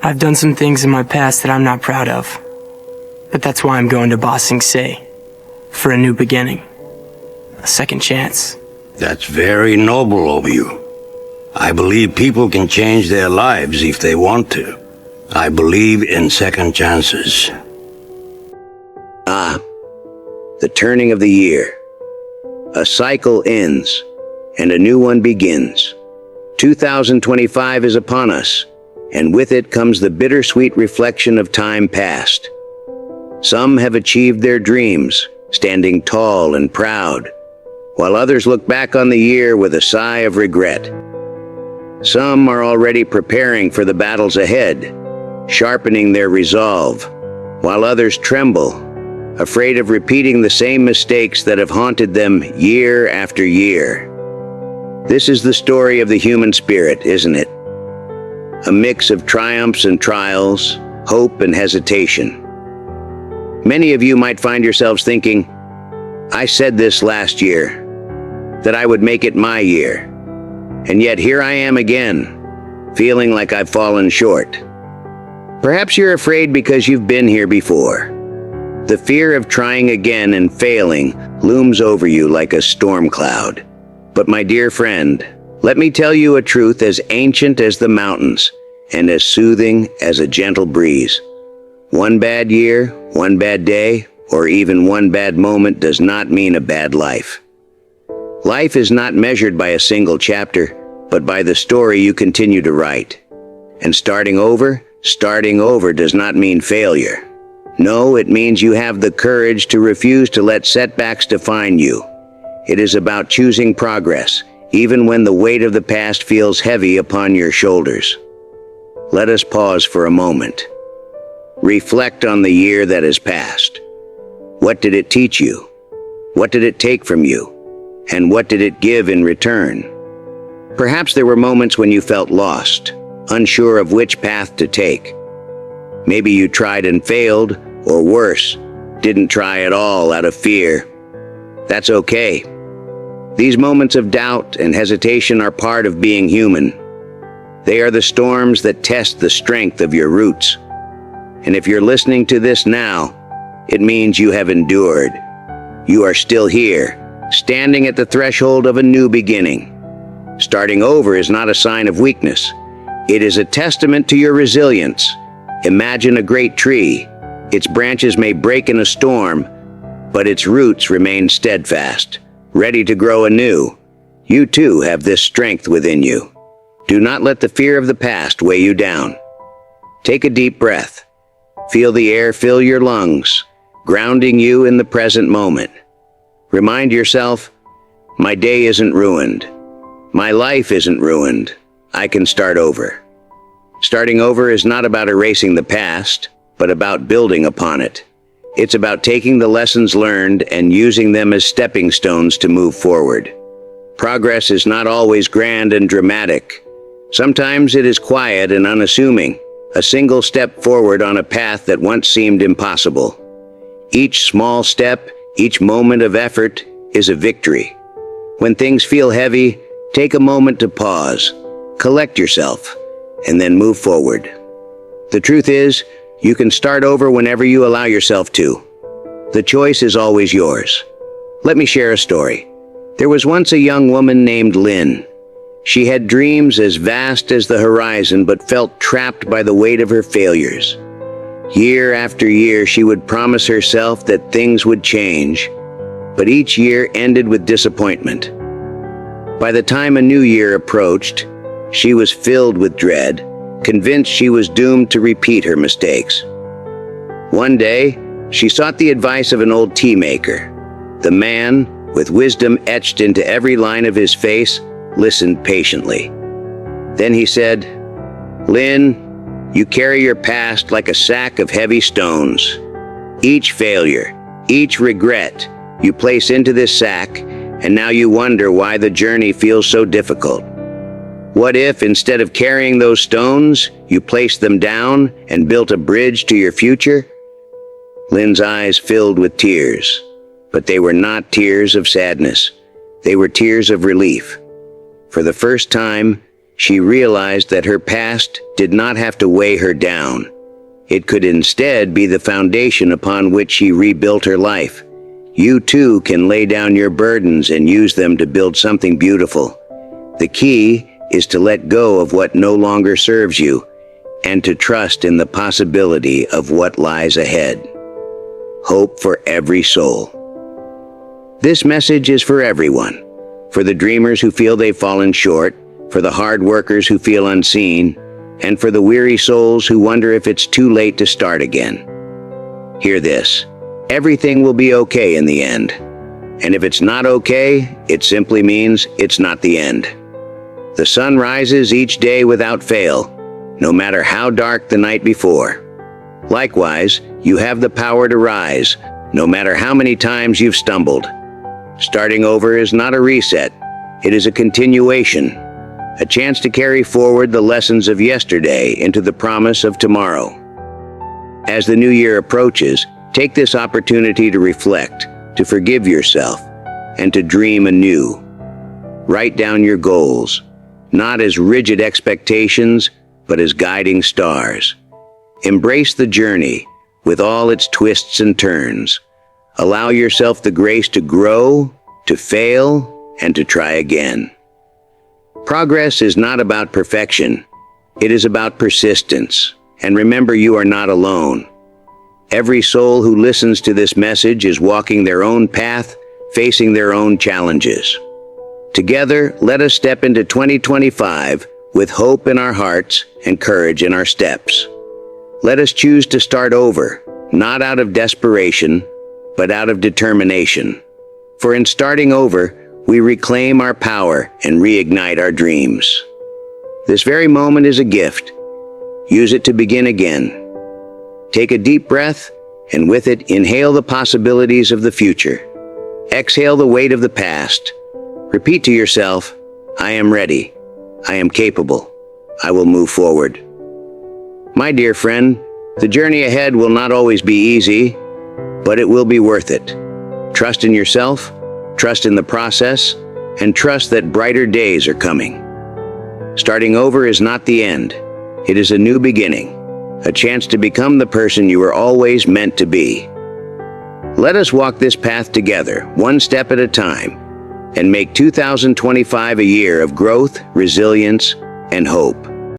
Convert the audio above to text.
I've done some things in my past that I'm not proud of. But that's why I'm going to Ba Sing Se. For a new beginning. A second chance. That's very noble of you. I believe people can change their lives if they want to. I believe in second chances. The turning of the year. A cycle ends, and a new one begins. 2025 is upon us, and with it comes the bittersweet reflection of time past. Some have achieved their dreams, standing tall and proud, while others look back on the year with a sigh of regret. Some are already preparing for the battles ahead, sharpening their resolve, while others tremble, afraid of repeating the same mistakes that have haunted them year after year. This is the story of the human spirit, isn't it? A mix of triumphs and trials, hope and hesitation. Many of you might find yourselves thinking, I said this last year, that I would make it my year. And yet here I am again, feeling like I've fallen short. Perhaps you're afraid because you've been here before. The fear of trying again and failing looms over you like a storm cloud. But my dear friend, let me tell you a truth as ancient as the mountains and as soothing as a gentle breeze. One bad year, one bad day, or even one bad moment does not mean a bad life. Life is not measured by a single chapter, but by the story you continue to write. And starting over does not mean failure. No, it means you have the courage to refuse to let setbacks define you. It is about choosing progress, even when the weight of the past feels heavy upon your shoulders. Let us pause for a moment. Reflect on the year that has passed. What did it teach you? What did it take from you? And what did it give in return? Perhaps there were moments when you felt lost, unsure of which path to take. Maybe you tried and failed, or worse, didn't try at all out of fear. That's okay. These moments of doubt and hesitation are part of being human. They are the storms that test the strength of your roots. And if you're listening to this now, it means you have endured. You are still here, standing at the threshold of a new beginning. Starting over is not a sign of weakness. It is a testament to your resilience. Imagine a great tree. Its branches may break in a storm, but its roots remain steadfast, ready to grow anew. You too have this strength within you. Do not let the fear of the past weigh you down. Take a deep breath. Feel the air fill your lungs, grounding you in the present moment. Remind yourself, my day isn't ruined. My life isn't ruined. I can start over. Starting over is not about erasing the past, but about building upon it. It's about taking the lessons learned and using them as stepping stones to move forward. Progress is not always grand and dramatic. Sometimes it is quiet and unassuming, a single step forward on a path that once seemed impossible. Each small step, each moment of effort is a victory. When things feel heavy, take a moment to pause, collect yourself, and then move forward. The truth is, you can start over whenever you allow yourself to. The choice is always yours. Let me share a story. There was once a young woman named Lynn. She had dreams as vast as the horizon, but felt trapped by the weight of her failures. Year after year, she would promise herself that things would change, but each year ended with disappointment. By the time a new year approached, she was filled with dread, convinced she was doomed to repeat her mistakes. One day, she sought the advice of an old tea maker. The man, with wisdom etched into every line of his face, listened patiently. Then he said, "Lynn, you carry your past like a sack of heavy stones. Each failure, each regret, you place into this sack, and now you wonder why the journey feels so difficult. What if, instead of carrying those stones, you placed them down and built a bridge to your future?" Lynn's eyes filled with tears, but they were not tears of sadness. They were tears of relief. For the first time, she realized that her past did not have to weigh her down. It could instead be the foundation upon which she rebuilt her life. You too can lay down your burdens and use them to build something beautiful. The key is to let go of what no longer serves you and to trust in the possibility of what lies ahead. Hope for every soul. This message is for everyone. For the dreamers who feel they've fallen short, for the hard workers who feel unseen, and for the weary souls who wonder if it's too late to start again. Hear this. Everything will be okay in the end. And if it's not okay, it simply means it's not the end. The sun rises each day without fail, no matter how dark the night before. Likewise, you have the power to rise, no matter how many times you've stumbled. Starting over is not a reset, it is a continuation, a chance to carry forward the lessons of yesterday into the promise of tomorrow. As the new year approaches, take this opportunity to reflect, to forgive yourself, and to dream anew. Write down your goals, not as rigid expectations, but as guiding stars. Embrace the journey, with all its twists and turns. Allow yourself the grace to grow, to fail, and to try again. Progress is not about perfection. It is about persistence. And remember, you are not alone. Every soul who listens to this message is walking their own path, facing their own challenges. Together, let us step into 2025 with hope in our hearts and courage in our steps. Let us choose to start over, not out of desperation, but out of determination. For in starting over, we reclaim our power and reignite our dreams. This very moment is a gift. Use it to begin again. Take a deep breath, and with it, inhale the possibilities of the future. Exhale the weight of the past. Repeat to yourself, I am ready. I am capable. I will move forward. My dear friend, the journey ahead will not always be easy, but it will be worth it. Trust in yourself, trust in the process, and trust that brighter days are coming. Starting over is not the end. It is a new beginning, a chance to become the person you were always meant to be. Let us walk this path together, one step at a time, and make 2025 a year of growth, resilience, and hope.